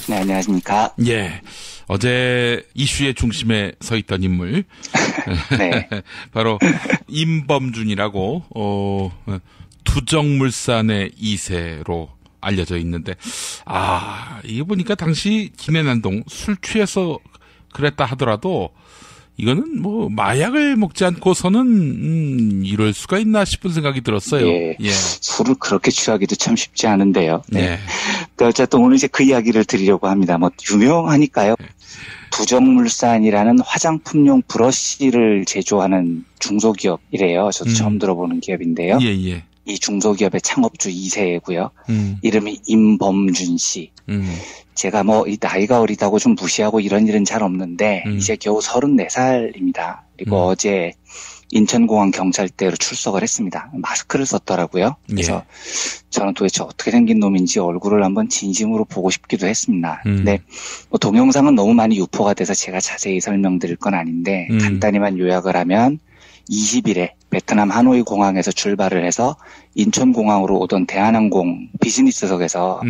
네, 안녕하십니까. 예. 어제 이슈의 중심에 서 있던 인물. 네. 바로 임범준이라고, 두정물산의 2세로 알려져 있는데, 이거 보니까 당시 김해난동 술 취해서 그랬다 하더라도, 이거는 뭐 마약을 먹지 않고서는 이럴 수가 있나 싶은 생각이 들었어요. 예. 술을 그렇게 취하기도 참 쉽지 않은데요. 네. 그러니까 어쨌든 오늘 이제 그 이야기를 드리려고 합니다. 뭐 유명하니까요. 네. 두정물산이라는 화장품용 브러쉬를 제조하는 중소기업이래요. 저도 처음 들어보는 기업인데요. 예. 이 중소기업의 창업주 2세고요. 이름이 임범준 씨. 제가 뭐 이 나이가 어리다고 좀 무시하고 이런 일은 잘 없는데 이제 겨우 34살입니다. 그리고 어제 인천공항 경찰대로 출석을 했습니다. 마스크를 썼더라고요. 그래서 저는 도대체 어떻게 생긴 놈인지 얼굴을 한번 진심으로 보고 싶기도 했습니다. 근데 뭐 동영상은 너무 많이 유포가 돼서 제가 자세히 설명드릴 건 아닌데 간단히만 요약을 하면 20일에 베트남 하노이 공항에서 출발을 해서 인천공항으로 오던 대한항공 비즈니스석에서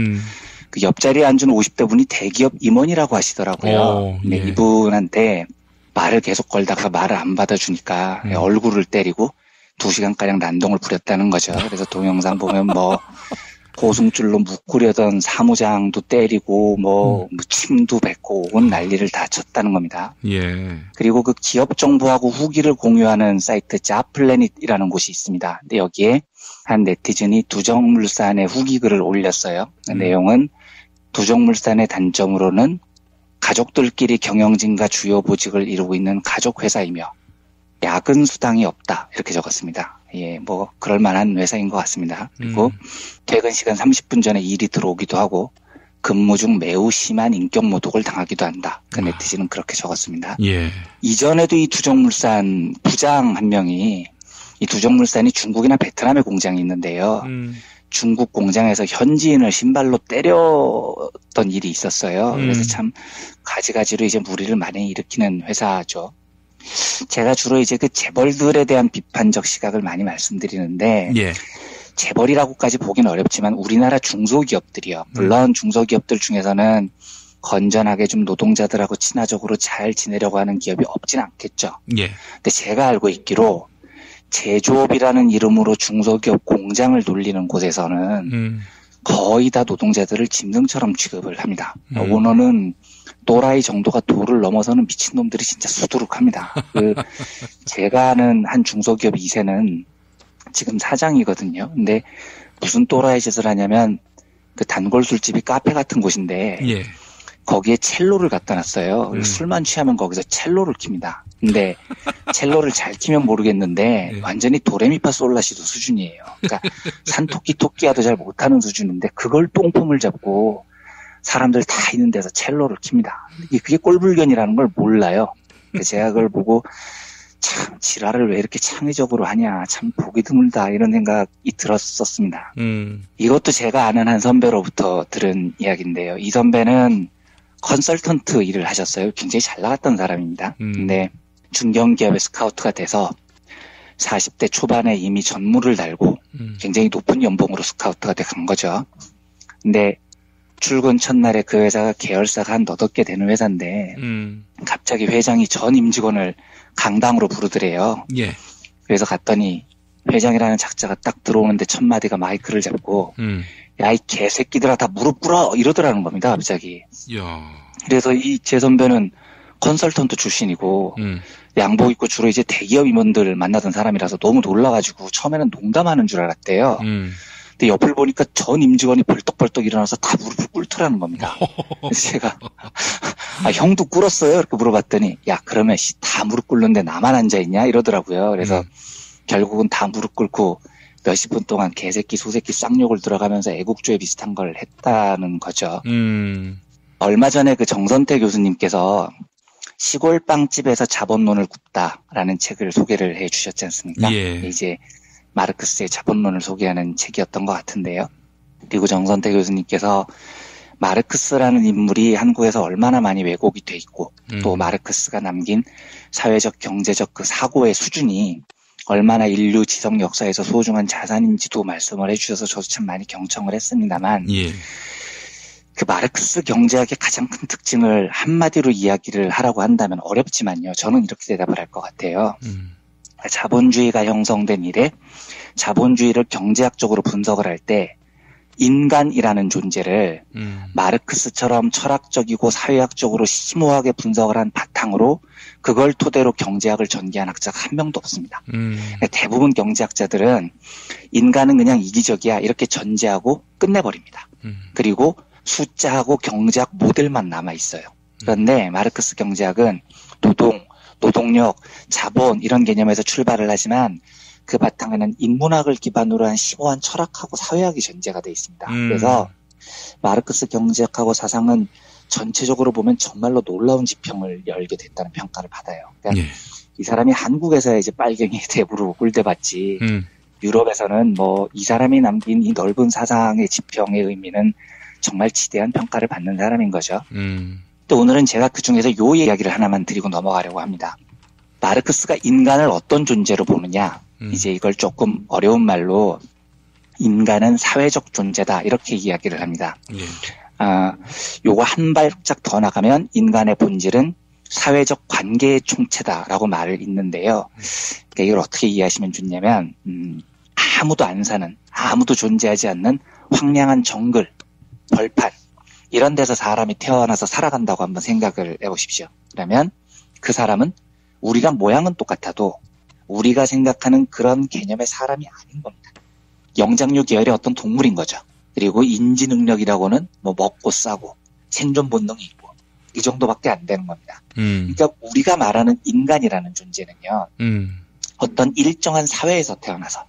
그 옆자리에 앉은 50대 분이 대기업 임원이라고 하시더라고요. 근데 이분한테 말을 계속 걸다가 말을 안 받아주니까 얼굴을 때리고 2시간가량 난동을 부렸다는 거죠. 그래서 동영상 보면 뭐 고승줄로 묶으려던 사무장도 때리고 뭐 침도 뱉고 온 난리를 다 쳤다는 겁니다. 예. 그리고 그 기업 정보하고 후기를 공유하는 사이트 자플래닛이라는 곳이 있습니다. 근데 여기에 한 네티즌이 두정물산의 후기 글을 올렸어요. 그 내용은 두정물산의 단점으로는 가족들끼리 경영진과 주요 보직을 이루고 있는 가족회사이며 야근 수당이 없다. 이렇게 적었습니다. 예, 뭐 그럴 만한 회사인 것 같습니다. 그리고 퇴근 시간 30분 전에 일이 들어오기도 하고 근무 중 매우 심한 인격 모독을 당하기도 한다. 그 네티즌은 그렇게 적었습니다. 예. 이전에도 이 두정물산 부장 한 명이 이 두정물산이 중국이나 베트남에 공장이 있는데요. 중국 공장에서 현지인을 신발로 때렸던 일이 있었어요. 그래서 참 가지가지로 이제 무리를 많이 일으키는 회사죠. 제가 주로 이제 그 재벌들에 대한 비판적 시각을 많이 말씀드리는데 재벌이라고까지 보기는 어렵지만 우리나라 중소기업들이요. 물론 중소기업들 중에서는 건전하게 좀 노동자들하고 친화적으로 잘 지내려고 하는 기업이 없진 않겠죠. 근데 제가 알고 있기로 제조업이라는 이름으로 중소기업 공장을 돌리는 곳에서는 거의 다 노동자들을 짐승처럼 취급을 합니다. 오너는 또라이 정도가 도를 넘어서는 미친놈들이 진짜 수두룩합니다. 제가 아는 한 중소기업 2세는 지금 사장이거든요. 근데 무슨 또라이 짓을 하냐면 그 단골 술집이 카페 같은 곳인데 거기에 첼로를 갖다 놨어요. 술만 취하면 거기서 첼로를 킵니다. 근데 첼로를 잘 키면 모르겠는데 완전히 도레미파솔라시도 수준이에요. 그러니까 산토끼 토끼야도 잘 못하는 수준인데 그걸 똥폼을 잡고 사람들 다 있는 데서 첼로를 킵니다. 그게 꼴불견이라는 걸 몰라요. 제가 그걸 보고 참 지랄을 왜 이렇게 창의적으로 하냐, 참 보기 드물다 이런 생각이 들었었습니다. 이것도 제가 아는 한 선배로부터 들은 이야기인데요. 이 선배는 컨설턴트 일을 하셨어요. 굉장히 잘 나갔던 사람입니다. 근데 중견기업의 스카우트가 돼서 40대 초반에 이미 전무를 달고 굉장히 높은 연봉으로 스카우트가 돼 간 거죠. 근데 출근 첫날에 그 회사가 계열사가 한 너댓 개 되는 회사인데 갑자기 회장이 전 임직원을 강당으로 부르더래요. 그래서 갔더니 회장이라는 작자가 딱 들어오는데 첫 마디가 마이크를 잡고 야, 이 개새끼들아 다 무릎 꿇어 이러더라는 겁니다. 갑자기. 그래서 이 제 선배는 컨설턴트 출신이고 양복 입고 주로 이제 대기업 임원들 만나던 사람이라서 너무 놀라가지고 처음에는 농담하는 줄 알았대요. 근데 옆을 보니까 전 임직원이 벌떡벌떡 일어나서 다 무릎을 꿇더라는 겁니다. 그래서 제가 형도 꿇었어요? 이렇게 물어봤더니 야 그러면 다 무릎 꿇는데 나만 앉아있냐 이러더라고요. 그래서 결국은 다 무릎 꿇고 몇십 분 동안 개새끼 소새끼 쌍욕을 들어가면서 애국주의 비슷한 걸 했다는 거죠. 얼마 전에 그 정선태 교수님께서 시골 빵집에서 자본론을 굽다라는 책을 소개를 해 주셨지 않습니까? 이제 마르크스의 자본론을 소개하는 책이었던 것 같은데요. 그리고 정선태 교수님께서 마르크스라는 인물이 한국에서 얼마나 많이 왜곡이 돼 있고 또 마르크스가 남긴 사회적 경제적 그 사고의 수준이 얼마나 인류 지성 역사에서 소중한 자산인지도 말씀을 해주셔서 저도 참 많이 경청을 했습니다만 그 마르크스 경제학의 가장 큰 특징을 한마디로 이야기를 하라고 한다면 어렵지만요. 저는 이렇게 대답을 할 것 같아요. 자본주의가 형성된 이래 자본주의를 경제학적으로 분석을 할 때 인간이라는 존재를 마르크스처럼 철학적이고 사회학적으로 심오하게 분석을 한 바탕으로 그걸 토대로 경제학을 전개한 학자가 한 명도 없습니다. 대부분 경제학자들은 인간은 그냥 이기적이야 이렇게 전제하고 끝내버립니다. 그리고 숫자하고 경제학 모델만 남아있어요. 그런데 마르크스 경제학은 노동력, 자본 이런 개념에서 출발을 하지만 그 바탕에는 인문학을 기반으로 한 심오한 철학하고 사회학이 전제가 되어 있습니다. 그래서 마르크스 경제학하고 사상은 전체적으로 보면 정말로 놀라운 지평을 열게 됐다는 평가를 받아요. 그러니까 이 사람이 한국에서 이제 빨갱이 대부로 홀대받지 유럽에서는 뭐 이 사람이 남긴 이 넓은 사상의 지평의 의미는 정말 지대한 평가를 받는 사람인 거죠. 또 오늘은 제가 그 중에서 요 이야기를 하나만 드리고 넘어가려고 합니다. 마르크스가 인간을 어떤 존재로 보느냐, 이제 이걸 조금 어려운 말로 인간은 사회적 존재다 이렇게 이야기를 합니다. 요거 한 발짝 더 나가면 인간의 본질은 사회적 관계의 총체다라고 말을 있는데요. 그러니까 이걸 어떻게 이해하시면 좋냐면 아무도 안 사는, 아무도 존재하지 않는 황량한 정글, 벌판 이런 데서 사람이 태어나서 살아간다고 한번 생각을 해보십시오. 그러면 그 사람은 우리가 모양은 똑같아도 우리가 생각하는 그런 개념의 사람이 아닌 겁니다. 영장류 계열의 어떤 동물인 거죠. 그리고 인지 능력이라고는 뭐 먹고 싸고 생존 본능이 있고 이 정도밖에 안 되는 겁니다. 그러니까 우리가 말하는 인간이라는 존재는요. 어떤 일정한 사회에서 태어나서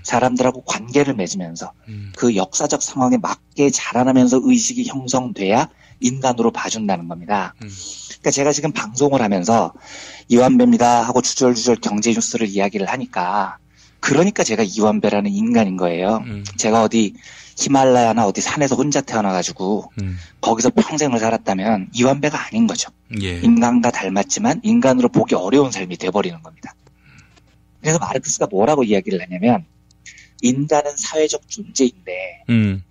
사람들하고 관계를 맺으면서 그 역사적 상황에 맞게 자라나면서 의식이 형성돼야 인간으로 봐준다는 겁니다. 그러니까 제가 지금 방송을 하면서 이완배입니다 하고 주절주절 경제 뉴스를 이야기를 하니까 그러니까 제가 이완배라는 인간인 거예요. 제가 어디 히말라야나 어디 산에서 혼자 태어나가지고 거기서 평생을 살았다면 이완배가 아닌 거죠. 인간과 닮았지만 인간으로 보기 어려운 삶이 돼버리는 겁니다. 그래서 마르크스가 뭐라고 이야기를 하냐면 인간은 사회적 존재인데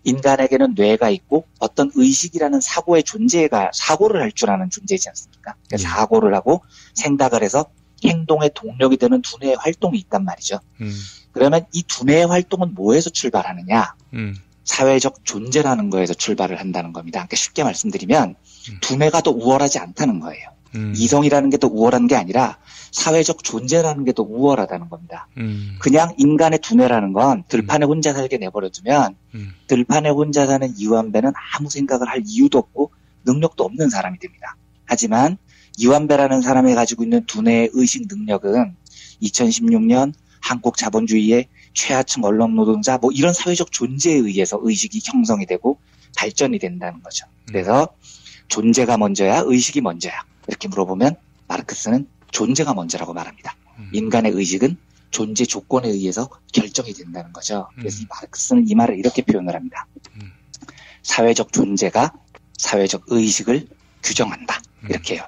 인간에게는 뇌가 있고 어떤 의식이라는 사고의 존재가 사고를 할 줄 아는 존재이지 않습니까? 그러니까 사고를 하고 생각을 해서 행동의 동력이 되는 두뇌의 활동이 있단 말이죠. 그러면 이 두뇌의 활동은 뭐에서 출발하느냐? 사회적 존재라는 거에서 출발을 한다는 겁니다. 그러니까 쉽게 말씀드리면 두뇌가 더 우월하지 않다는 거예요. 이성이라는 게 더 우월한 게 아니라 사회적 존재라는 게 더 우월하다는 겁니다. 그냥 인간의 두뇌라는 건 들판에 혼자 살게 내버려두면 들판에 혼자 사는 이완배는 아무 생각을 할 이유도 없고 능력도 없는 사람이 됩니다. 하지만 이완배라는 사람이 가지고 있는 두뇌의 의식 능력은 2016년 한국 자본주의의 최하층 언론 노동자 뭐 이런 사회적 존재에 의해서 의식이 형성이 되고 발전이 된다는 거죠. 그래서 존재가 먼저야 의식이 먼저야 이렇게 물어보면 마르크스는 존재가 먼저라고 말합니다. 인간의 의식은 존재 조건에 의해서 결정이 된다는 거죠. 그래서 이 마르크스는 이 말을 이렇게 표현을 합니다. 사회적 존재가 사회적 의식을 규정한다. 이렇게요.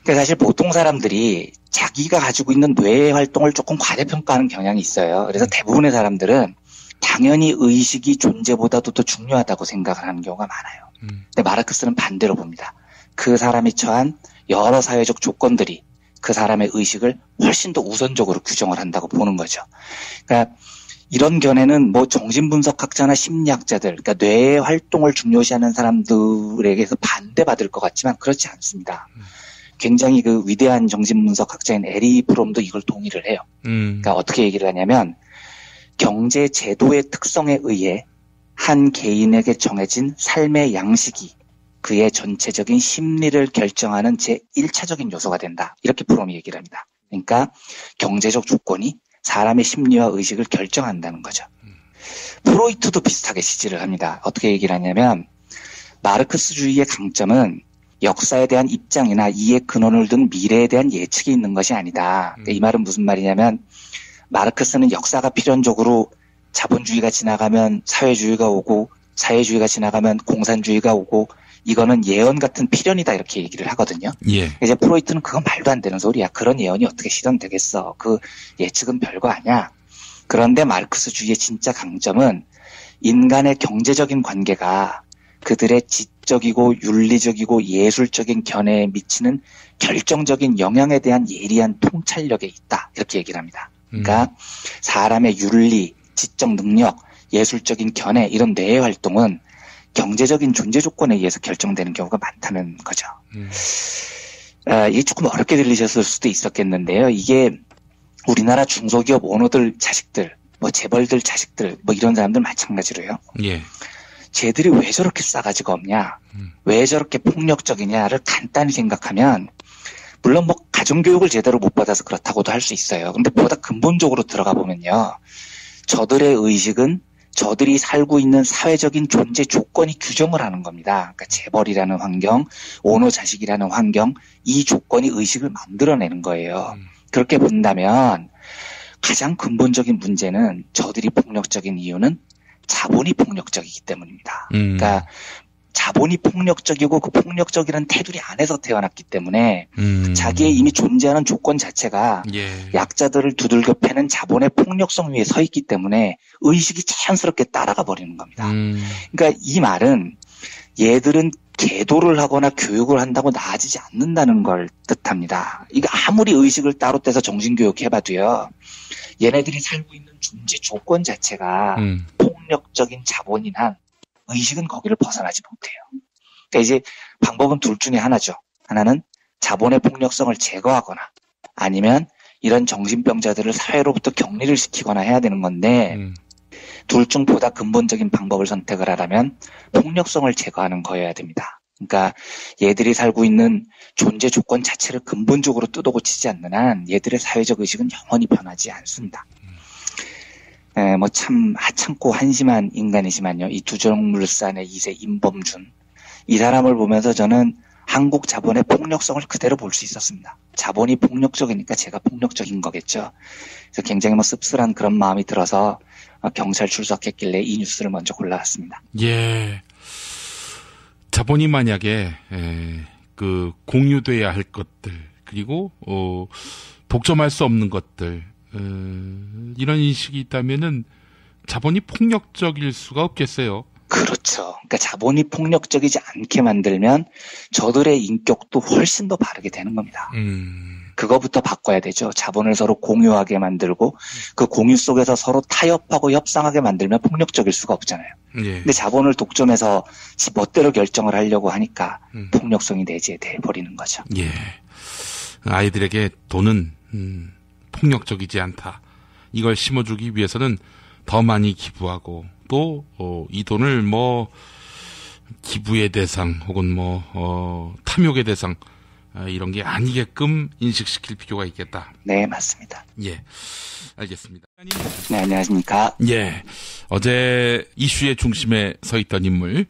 그러니까 사실 보통 사람들이 자기가 가지고 있는 뇌의 활동을 조금 과대평가하는 경향이 있어요. 그래서 대부분의 사람들은 당연히 의식이 존재보다도 더 중요하다고 생각을 하는 경우가 많아요. 근데 마르크스는 반대로 봅니다. 그 사람이 처한 여러 사회적 조건들이 그 사람의 의식을 훨씬 더 우선적으로 규정을 한다고 보는 거죠. 그러니까 이런 견해는 뭐 정신분석학자나 심리학자들, 그러니까 뇌의 활동을 중요시하는 사람들에게서 반대받을 것 같지만 그렇지 않습니다. 굉장히 그 위대한 정신분석학자인 에리 프롬도 이걸 동의를 해요. 그러니까 어떻게 얘기를 하냐면 경제 제도의 특성에 의해 한 개인에게 정해진 삶의 양식이 그의 전체적인 심리를 결정하는 제1차적인 요소가 된다. 이렇게 프롬이 얘기를 합니다. 그러니까 경제적 조건이 사람의 심리와 의식을 결정한다는 거죠. 프로이트도 비슷하게 지지를 합니다. 어떻게 얘기를 하냐면 마르크스주의의 강점은 역사에 대한 입장이나 이해 근원을 둔 미래에 대한 예측이 있는 것이 아니다. 그러니까 이 말은 무슨 말이냐면 마르크스는 역사가 필연적으로 자본주의가 지나가면 사회주의가 오고 사회주의가 지나가면 공산주의가 오고 이거는 예언 같은 필연이다 이렇게 얘기를 하거든요. 이제 프로이트는 그건 말도 안 되는 소리야. 그런 예언이 어떻게 실현되겠어. 그 예측은 별거 아니야. 그런데 마르크스주의의 진짜 강점은 인간의 경제적인 관계가 그들의 지적이고 윤리적이고 예술적인 견해에 미치는 결정적인 영향에 대한 예리한 통찰력에 있다. 이렇게 얘기를 합니다. 그러니까 사람의 윤리, 지적 능력, 예술적인 견해 이런 뇌의 활동은 경제적인 존재 조건에 의해서 결정되는 경우가 많다는 거죠. 이게 조금 어렵게 들리셨을 수도 있었겠는데요. 이게 우리나라 중소기업 오너들 자식들, 뭐 재벌들 자식들, 뭐 이런 사람들 마찬가지로요. 예. 쟤들이 왜 저렇게 싸가지가 없냐, 왜 저렇게 폭력적이냐를 간단히 생각하면, 물론 뭐 가정교육을 제대로 못 받아서 그렇다고도 할 수 있어요. 근데 보다 근본적으로 들어가 보면요, 저들의 의식은 저들이 살고 있는 사회적인 존재 조건이 규정을 하는 겁니다. 그러니까 재벌이라는 환경, 오너 자식이라는 환경, 이 조건이 의식을 만들어내는 거예요. 그렇게 본다면 가장 근본적인 문제는 저들이 폭력적인 이유는 자본이 폭력적이기 때문입니다. 그러니까 자본이 폭력적이고 그 폭력적이라는 테두리 안에서 태어났기 때문에 자기의 이미 존재하는 조건 자체가 약자들을 두들겨 패는 자본의 폭력성 위에 서 있기 때문에 의식이 자연스럽게 따라가 버리는 겁니다. 그러니까 이 말은 얘들은 계도를 하거나 교육을 한다고 나아지지 않는다는 걸 뜻합니다. 이거 아무리 의식을 따로 떼서 정신교육 해봐도요, 얘네들이 살고 있는 존재 조건 자체가 폭력적인 자본인 한 의식은 거기를 벗어나지 못해요. 그러니까 이제 방법은 둘 중에 하나죠. 하나는 자본의 폭력성을 제거하거나 아니면 이런 정신병자들을 사회로부터 격리를 시키거나 해야 되는 건데 둘 중 보다 근본적인 방법을 선택을 하라면 폭력성을 제거하는 거여야 됩니다. 그러니까 얘들이 살고 있는 존재 조건 자체를 근본적으로 뜯어 고치지 않는 한 얘들의 사회적 의식은 영원히 변하지 않습니다. 뭐 참 하찮고 한심한 인간이지만요. 이 두정물산의 2세 임범준, 이 사람을 보면서 저는 한국 자본의 폭력성을 그대로 볼 수 있었습니다. 자본이 폭력적이니까 제가 폭력적인 거겠죠. 그래서 굉장히 뭐 씁쓸한 그런 마음이 들어서 경찰 출석했길래 이 뉴스를 먼저 골라왔습니다. 예. 자본이 만약에 그 공유돼야 할 것들, 그리고 독점할 수 없는 것들, 이런 인식이 있다면은 자본이 폭력적일 수가 없겠어요. 그렇죠. 그러니까 자본이 폭력적이지 않게 만들면 저들의 인격도 훨씬 더 바르게 되는 겁니다. 그거부터 바꿔야 되죠. 자본을 서로 공유하게 만들고 그 공유 속에서 서로 타협하고 협상하게 만들면 폭력적일 수가 없잖아요. 예. 근데 자본을 독점해서 지 멋대로 결정을 하려고 하니까 폭력성이 내재돼 버리는 거죠. 예. 아이들에게 돈은 폭력적이지 않다. 이걸 심어주기 위해서는 더 많이 기부하고 또 이 돈을 뭐 기부의 대상 혹은 뭐 탐욕의 대상 이런 게 아니게끔 인식시킬 필요가 있겠다. 네, 맞습니다. 예, 알겠습니다. 네, 안녕하십니까. 예, 어제 이슈의 중심에 서 있던 인물,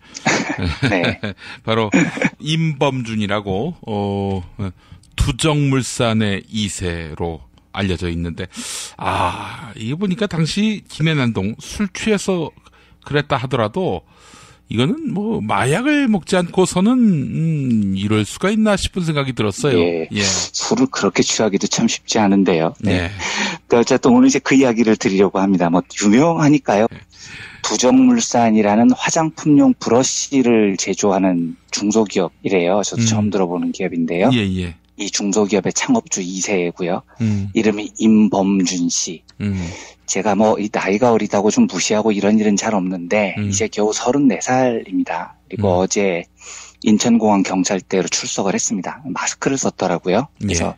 네. 바로 임범준이라고 두정물산의 2세로 알려져 있는데, 이거 보니까 당시 김해난동 술 취해서 그랬다 하더라도 이거는 뭐 마약을 먹지 않고서는 이럴 수가 있나 싶은 생각이 들었어요. 예. 예. 술을 그렇게 취하기도 참 쉽지 않은데요. 네. 네. 그러니까 어쨌든 오늘 이제 그 이야기를 드리려고 합니다. 뭐 유명하니까요. 네. 두정물산이라는 화장품용 브러쉬를 제조하는 중소기업이래요. 저도 처음 들어보는 기업인데요. 예, 예. 이 중소기업의 창업주 2세고요. 이름이 임범준 씨. 제가 뭐 이 나이가 어리다고 좀 무시하고 이런 일은 잘 없는데 이제 겨우 34살입니다. 그리고 어제 인천공항 경찰대로 출석을 했습니다. 마스크를 썼더라고요. 그래서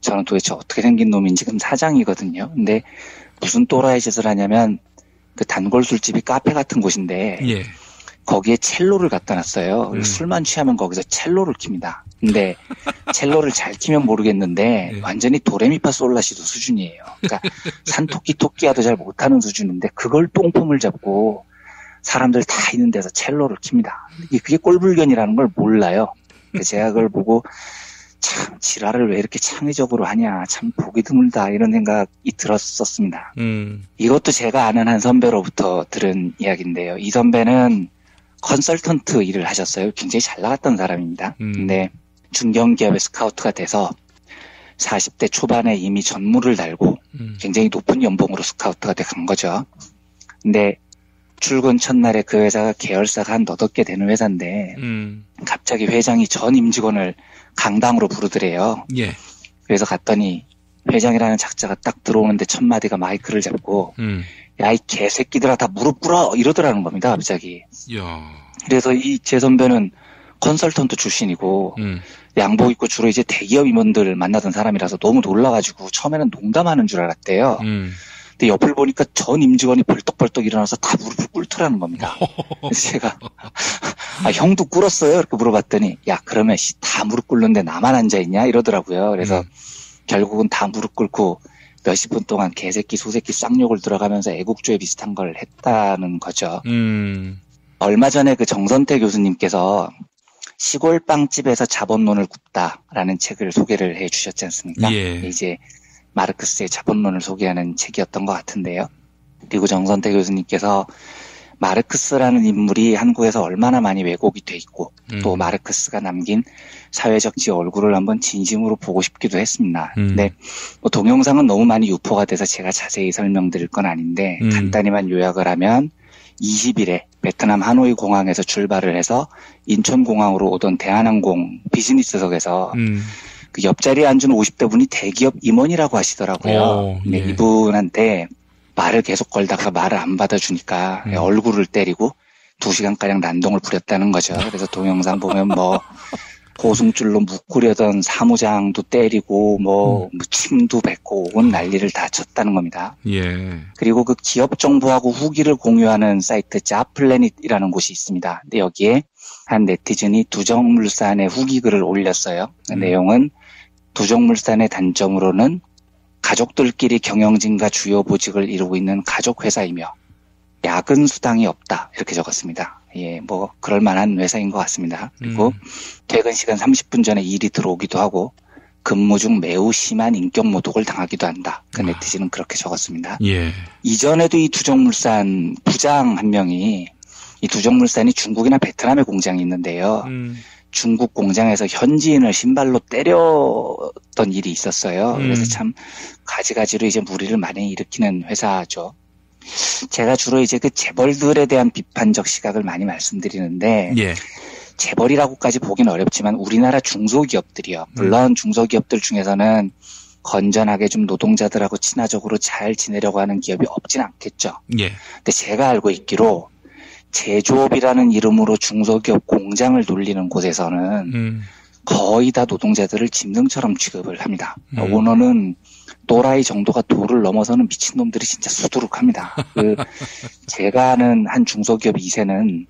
저는 도대체 어떻게 생긴 놈인지 지금 사장이거든요. 근데 무슨 또라이 짓을 하냐면 그 단골 술집이 카페 같은 곳인데 예. 거기에 첼로를 갖다 놨어요. 술만 취하면 거기서 첼로를 킵니다. 근데 첼로를 잘 키면 모르겠는데 완전히 도레미파솔라시도 수준이에요. 그러니까 산토끼 토끼야도 잘 못하는 수준인데 그걸 똥폼을 잡고 사람들 다 있는 데서 첼로를 킵니다. 그게 꼴불견이라는 걸 몰라요. 제가 그걸 보고 참 지랄을 왜 이렇게 창의적으로 하냐, 참 보기 드물다 이런 생각이 들었었습니다. 이것도 제가 아는 한 선배로부터 들은 이야기인데요. 이 선배는 컨설턴트 일을 하셨어요. 굉장히 잘 나갔던 사람입니다. 근데 중견기업의 스카우트가 돼서 40대 초반에 이미 전무를 달고 굉장히 높은 연봉으로 스카우트가 돼 간 거죠. 근데 출근 첫날에 그 회사가 계열사가 한 너덟 개 되는 회사인데 갑자기 회장이 전 임직원을 강당으로 부르더래요. 예. 그래서 갔더니 회장이라는 작자가 딱 들어오는데 첫 마디가 마이크를 잡고 야, 이 개새끼들아 다 무릎 꿇어 이러더라는 겁니다. 갑자기. 야. 그래서 이 제 선배는 컨설턴트 출신이고 양복 입고 주로 이제 대기업 임원들 만나던 사람이라서 너무 놀라가지고 처음에는 농담하는 줄 알았대요. 근데 옆을 보니까 전 임직원이 벌떡벌떡 일어나서 다 무릎을 꿇더라는 겁니다. 그래서 제가 아, 형도 꿇었어요? 이렇게 물어봤더니 야, 그러면 다 무릎 꿇는데 나만 앉아있냐? 이러더라고요. 그래서 결국은 다 무릎 꿇고 몇십 분 동안 개새끼, 소새끼 쌍욕을 들어가면서 애국주의 비슷한 걸 했다는 거죠. 얼마 전에 그 정선태 교수님께서 시골 빵집에서 자본론을 굽다라는 책을 소개를 해 주셨지 않습니까? 예. 이제 마르크스의 자본론을 소개하는 책이었던 것 같은데요. 그리고 정선태 교수님께서 마르크스라는 인물이 한국에서 얼마나 많이 왜곡이 돼 있고 또 마르크스가 남긴 사회적 지 얼굴을 한번 진심으로 보고 싶기도 했습니다. 근데 뭐 동영상은 너무 많이 유포가 돼서 제가 자세히 설명드릴 건 아닌데 간단히만 요약을 하면 20일에 베트남 하노이 공항에서 출발을 해서 인천공항으로 오던 대한항공 비즈니스석에서 그 옆자리에 앉은 50대 분이 대기업 임원이라고 하시더라고요. 근데 예. 이분한테 말을 계속 걸다가 말을 안 받아주니까 얼굴을 때리고 2시간가량 난동을 부렸다는 거죠. 그래서 동영상 보면 뭐 고승줄로 묶으려던 사무장도 때리고 뭐 침도 뱉고 온 난리를 다 쳤다는 겁니다. 예. 그리고 그 기업 정보하고 후기를 공유하는 사이트 자플래닛이라는 곳이 있습니다. 근데 여기에 한 네티즌이 두정물산의 후기 글을 올렸어요. 그 내용은 두정물산의 단점으로는 가족들끼리 경영진과 주요 보직을 이루고 있는 가족회사이며 야근 수당이 없다 이렇게 적었습니다. 예, 뭐 그럴 만한 회사인 것 같습니다. 그리고 퇴근 시간 30분 전에 일이 들어오기도 하고 근무 중 매우 심한 인격 모독을 당하기도 한다. 그 네티즌은 그렇게 적었습니다. 예. 이전에도 이 두정물산 부장 한 명이 이 두정물산이 중국이나 베트남에 공장이 있는데요. 중국 공장에서 현지인을 신발로 때렸던 일이 있었어요. 그래서 참 가지가지로 이제 무리를 많이 일으키는 회사죠. 제가 주로 이제 그 재벌들에 대한 비판적 시각을 많이 말씀드리는데 예. 재벌이라고까지 보긴 어렵지만 우리나라 중소기업들이요. 물론 중소기업들 중에서는 건전하게 좀 노동자들하고 친화적으로 잘 지내려고 하는 기업이 없진 않겠죠. 예. 근데 제가 알고 있기로 제조업이라는 이름으로 중소기업 공장을 돌리는 곳에서는 거의 다 노동자들을 짐승처럼 취급을 합니다. 오너는 또라이 정도가 도를 넘어서는 미친놈들이 진짜 수두룩합니다. 제가 아는 한 중소기업 2세는